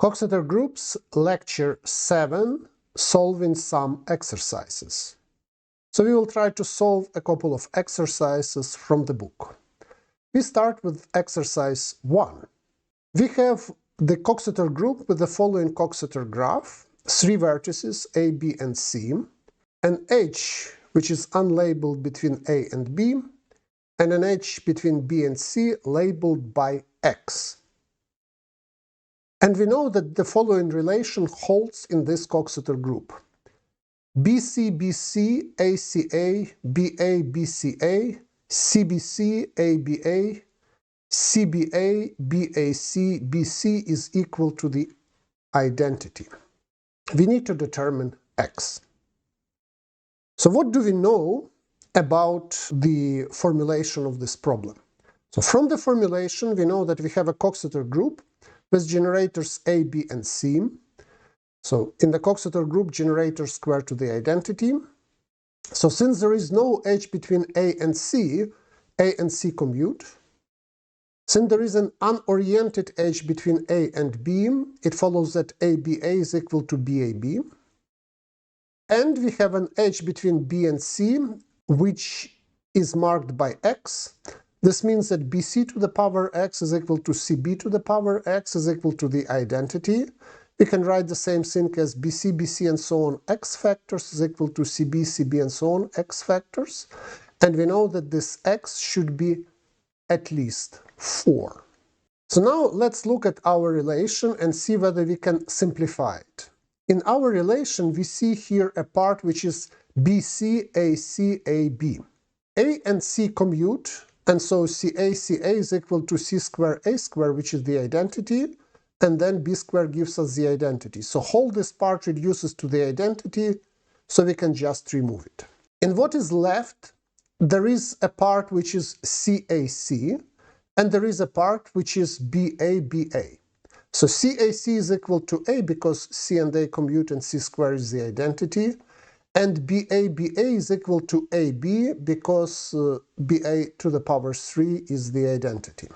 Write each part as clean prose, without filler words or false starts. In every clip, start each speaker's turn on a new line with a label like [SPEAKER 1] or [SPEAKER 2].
[SPEAKER 1] Coxeter Groups, Lecture 7, Solving some exercises. So we will try to solve a couple of exercises from the book. We start with exercise 1. We have the Coxeter group with the following Coxeter graph, 3 vertices A, B and C, an edge which is unlabeled between A and B, and an edge between B and C labeled by X. And we know that the following relation holds in this Coxeter group. BC, BC, ACA, BA, BCA, CBC, ABA, CBA, BAC, BC is equal to the identity. We need to determine X. So what do we know about the formulation of this problem? So from the formulation we know that we have a Coxeter group with generators A, B and C. So in the Coxeter group, generators square to the identity. So since there is no edge between A and C commute. Since there is an unoriented edge between A and B, it follows that ABA is equal to BAB. And we have an edge between B and C, which is marked by X. This means that BC to the power X is equal to CB to the power X is equal to the identity. We can write the same thing as BC, BC and so on X factors is equal to CB, CB and so on X factors. And we know that this X should be at least 4. So now let's look at our relation and see whether we can simplify it. In our relation we see here a part which is BC, AC, AB. A and C commute, and so CA, CA is equal to C square A square, which is the identity, and then B square gives us the identity. So all this part reduces to the identity, so we can just remove it. In what is left, there is a part which is CAC, and there is a part which is BABA. So CAC is equal to A because C and A commute and C square is the identity, and BABA is equal to AB because BA to the power 3 is the identity.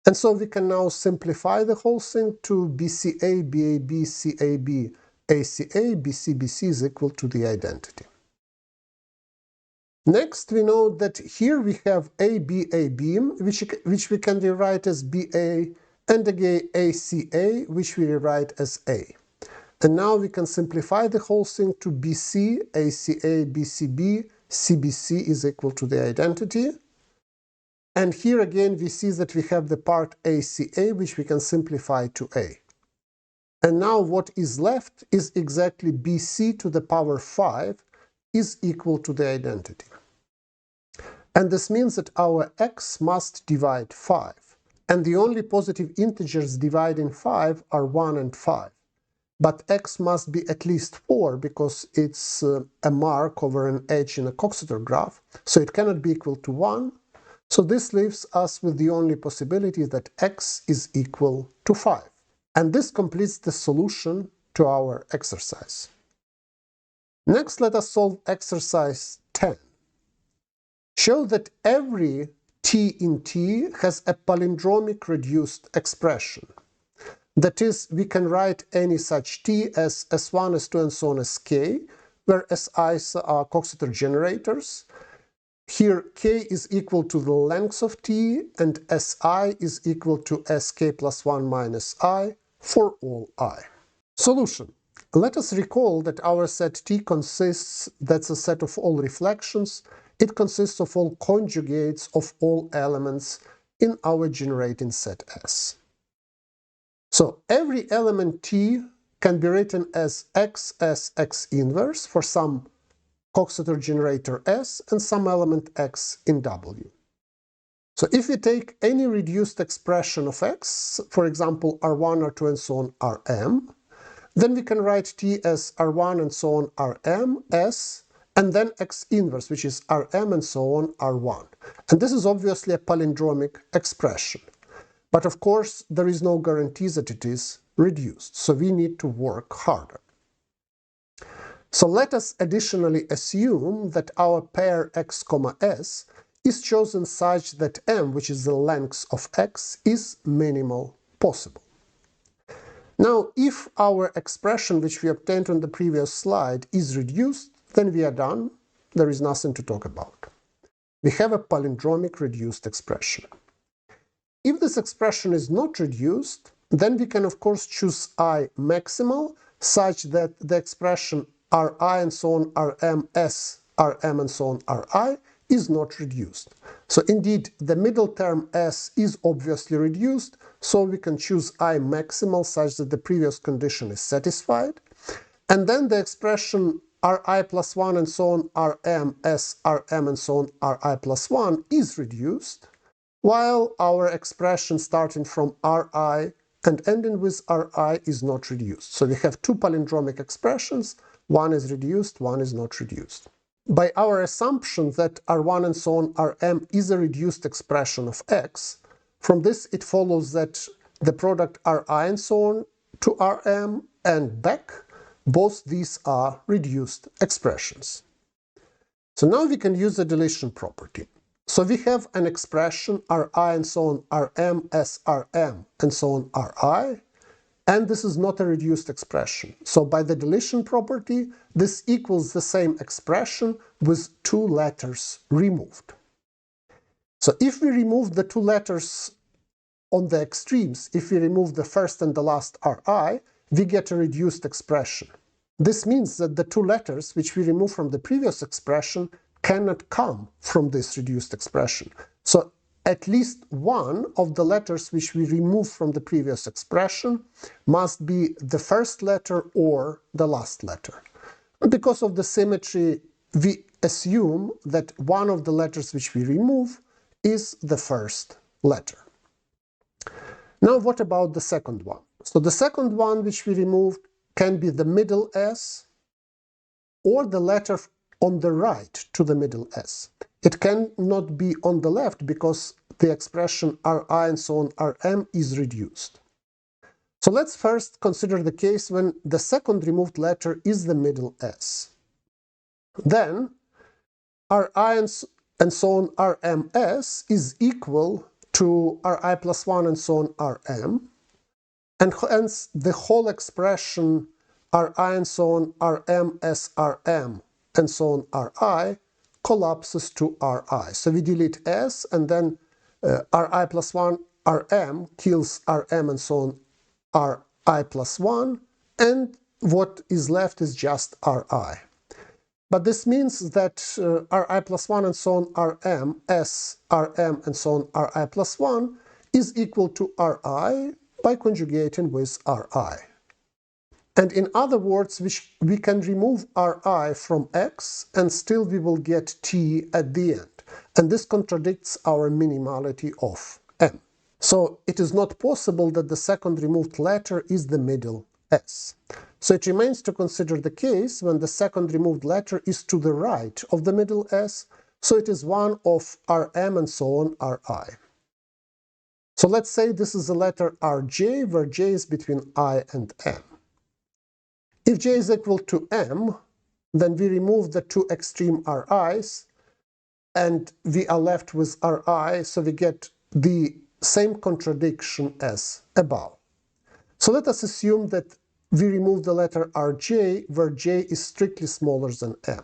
[SPEAKER 1] And so we can now simplify the whole thing to BCA, BAB, CAB, ACA, BCBC is equal to the identity. Next, we know that here we have ABAB, which we can rewrite as BA, and again ACA, which we rewrite as A. And now we can simplify the whole thing to BC, ACA, BCB, CBC is equal to the identity. And here again we see that we have the part ACA, which we can simplify to A. And now what is left is exactly BC to the power 5 is equal to the identity. And this means that our X must divide 5. And the only positive integers dividing 5 are 1 and 5. But X must be at least 4 because it's a mark over an edge in a Coxeter graph, so it cannot be equal to 1. So this leaves us with the only possibility that X is equal to 5. And this completes the solution to our exercise. Next, let us solve exercise 10. Show that every t in T has a palindromic reduced expression. That is, we can write any such T as S1, S2 and so on as K, where SI's are Coxeter generators. Here K is equal to the length of T and Si is equal to Sk plus 1 minus I for all I. Solution. Let us recall that our set T consists, that's a set of all reflections, it consists of all conjugates of all elements in our generating set S. So every element T can be written as X as X inverse for some Coxeter generator S and some element X in W. So if we take any reduced expression of X, for example R1, R2 and so on Rm, then we can write T as R1 and so on Rm, S, and then X inverse, which is Rm and so on R1. And this is obviously a palindromic expression. But of course, there is no guarantee that it is reduced, so we need to work harder. So let us additionally assume that our pair x, s is chosen such that m, which is the length of x, is minimal possible. Now, if our expression which we obtained on the previous slide is reduced, then we are done. There is nothing to talk about. We have a palindromic reduced expression. If this expression is not reduced, then we can of course choose I maximal such that the expression Ri and so on Rm s Rm and so on Ri is not reduced. So indeed the middle term s is obviously reduced, so we can choose I maximal such that the previous condition is satisfied. And then the expression Ri plus 1 and so on Rm s Rm and so on Ri plus 1 is reduced, while our expression starting from Ri and ending with Ri is not reduced. So we have two palindromic expressions, one is reduced, one is not reduced. By our assumption that R1 and so on Rm is a reduced expression of x, from this it follows that the product Ri and so on to Rm and back, both these are reduced expressions. So now we can use the deletion property. So we have an expression Ri and so on Rm as Rm and so on Ri, and this is not a reduced expression. So by the deletion property, this equals the same expression with two letters removed. So if we remove the two letters on the extremes, if we remove the first and the last Ri, we get a reduced expression. This means that the two letters which we remove from the previous expression cannot come from this reduced expression. So at least one of the letters which we remove from the previous expression must be the first letter or the last letter. And because of the symmetry, we assume that one of the letters which we remove is the first letter. Now what about the second one? So the second one which we removed can be the middle S or the letter on the right to the middle S. It cannot be on the left because the expression Ri and so on Rm is reduced. So let's first consider the case when the second removed letter is the middle S. Then Ri and so on Rms is equal to Ri plus 1 and so on Rm, and hence the whole expression Ri and so on Rm as Rm and so on Ri collapses to Ri. So we delete S, and then Ri plus 1 Rm kills Rm and so on Ri plus 1, and what is left is just Ri. But this means that Ri plus 1 and so on Rm, S, Rm and so on Ri plus 1 is equal to Ri by conjugating with Ri. And in other words, we can remove Ri from x and still we will get t at the end. And this contradicts our minimality of m. So it is not possible that the second removed letter is the middle s. So it remains to consider the case when the second removed letter is to the right of the middle s, so it is one of Rm and so on Ri. So let's say this is the letter Rj, where j is between I and m. If j is equal to m, then we remove the two extreme Ri's, and we are left with Ri, so we get the same contradiction as above. So let us assume that we remove the letter Rj, where j is strictly smaller than m.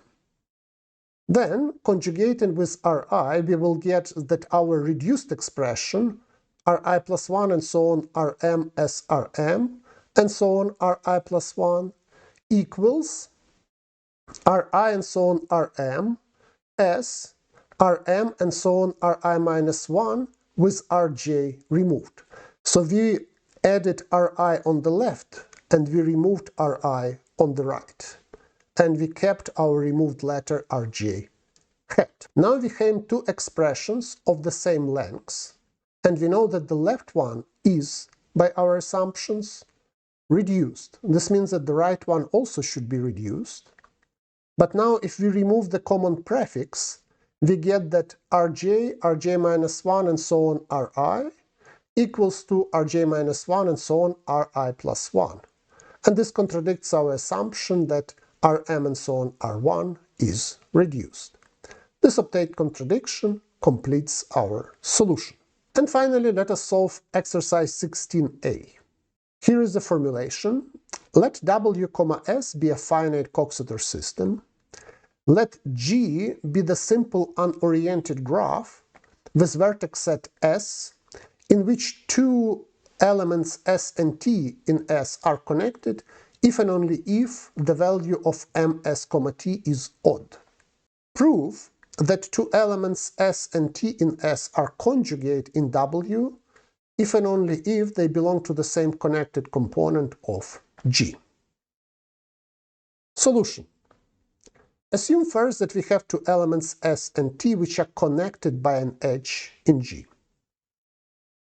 [SPEAKER 1] Then, conjugating with Ri, we will get that our reduced expression, Ri plus 1 and so on Rm as Rm, and so on Ri plus 1, equals Ri and so on Rm as Rm and so on Ri minus 1 with Rj removed. So we added Ri on the left and we removed Ri on the right. And we kept our removed letter Rj hat. Now we have two expressions of the same lengths, and we know that the left one is, by our assumptions, reduced. This means that the right one also should be reduced. But now if we remove the common prefix, we get that Rj minus 1 and so on Ri equals to Rj minus 1 and so on Ri plus 1. And this contradicts our assumption that Rm and so on R1 is reduced. This obtained contradiction completes our solution. And finally, let us solve exercise 16a. Here is the formulation. Let W, S be a finite Coxeter system. Let G be the simple unoriented graph with vertex set S, in which two elements S and T in S are connected if and only if the value of ms, t is odd. Prove that two elements S and T in S are conjugate in W if and only if they belong to the same connected component of G. Solution. Assume first that we have two elements S and T which are connected by an edge in G.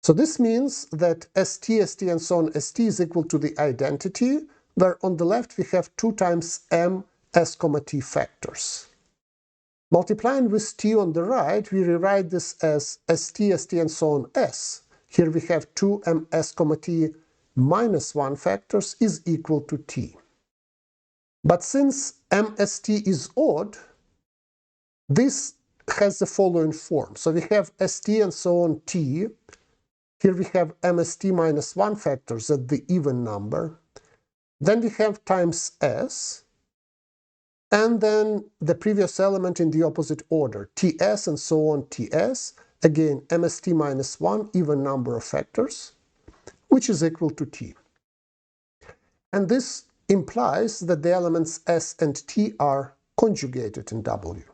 [SPEAKER 1] So this means that ST, ST, and so on, ST is equal to the identity, where on the left we have 2 times m s, t factors. Multiplying with t on the right, we rewrite this as ST, ST, and so on s. Here we have 2m s, t minus 1 factors is equal to t. But since MST is odd, this has the following form. So we have ST and so on t. Here we have MST minus 1 factors at the even number. Then we have times S, and then the previous element in the opposite order, TS and so on TS, again MST minus 1 even number of factors, which is equal to T. And this implies that the elements S and T are conjugated in W.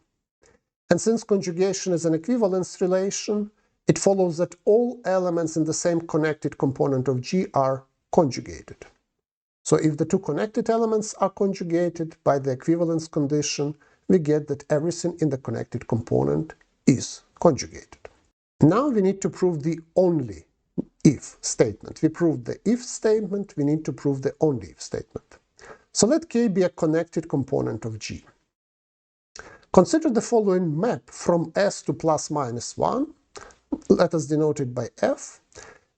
[SPEAKER 1] And since conjugation is an equivalence relation, it follows that all elements in the same connected component of G are conjugated. So if the two connected elements are conjugated by the equivalence condition, we get that everything in the connected component is conjugated. Now we need to prove the only if statement. We proved the if statement, we need to prove the only if statement. So let K be a connected component of G. Consider the following map from S to plus minus 1. Let us denote it by F.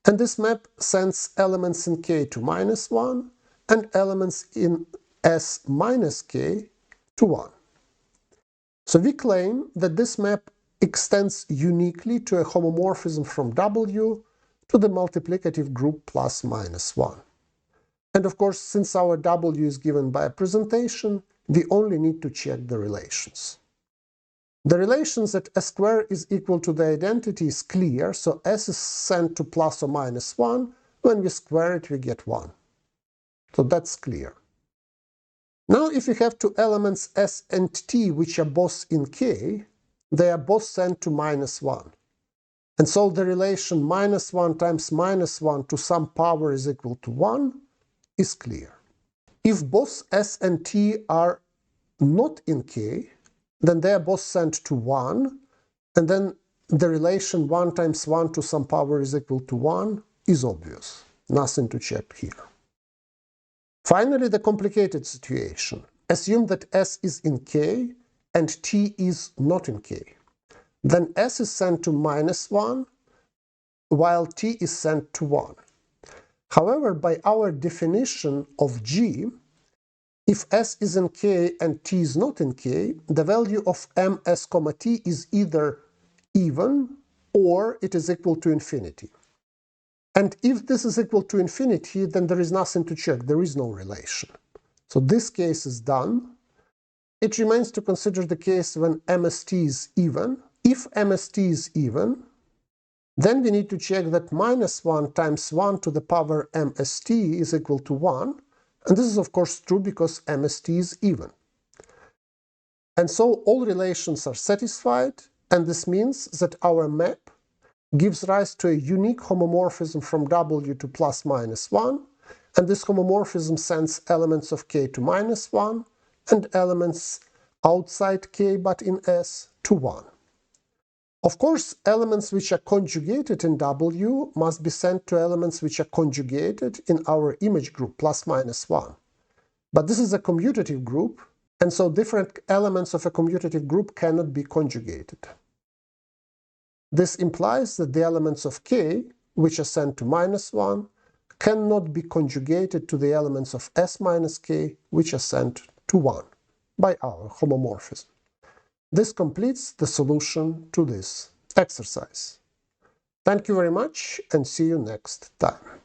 [SPEAKER 1] And this map sends elements in K to minus 1 and elements in S minus K to 1. So we claim that this map extends uniquely to a homomorphism from W to the multiplicative group plus minus 1. And of course, since our W is given by a presentation, we only need to check the relations. The relations that S square is equal to the identity is clear, so S is sent to plus or minus 1. When we square it, we get 1. So that's clear. Now, if we have two elements S and T which are both in K, they are both sent to minus 1. And so the relation minus 1 times minus 1 to some power is equal to 1 is clear. If both S and T are not in K, then they are both sent to 1, and then the relation 1 times 1 to some power is equal to 1 is obvious. Nothing to check here. Finally, the complicated situation. Assume that S is in K and T is not in K. Then S is sent to minus 1, while T is sent to 1. However, by our definition of G, if S is in K and T is not in K, the value of ms, t is either even or it is equal to infinity. And if this is equal to infinity, then there is nothing to check, there is no relation. So this case is done. It remains to consider the case when MST is even. If MST is even, then we need to check that minus 1 times 1 to the power MST is equal to 1. And this is of course true because MST is even. And so all relations are satisfied, and this means that our map gives rise to a unique homomorphism from W to plus minus 1, and this homomorphism sends elements of K to minus 1 and elements outside K but in S to 1. Of course, elements which are conjugated in W must be sent to elements which are conjugated in our image group plus minus 1. But this is a commutative group, and so different elements of a commutative group cannot be conjugated. This implies that the elements of K, which are sent to minus 1, cannot be conjugated to the elements of S minus K, which are sent to 1 by our homomorphism. This completes the solution to this exercise. Thank you very much, and see you next time.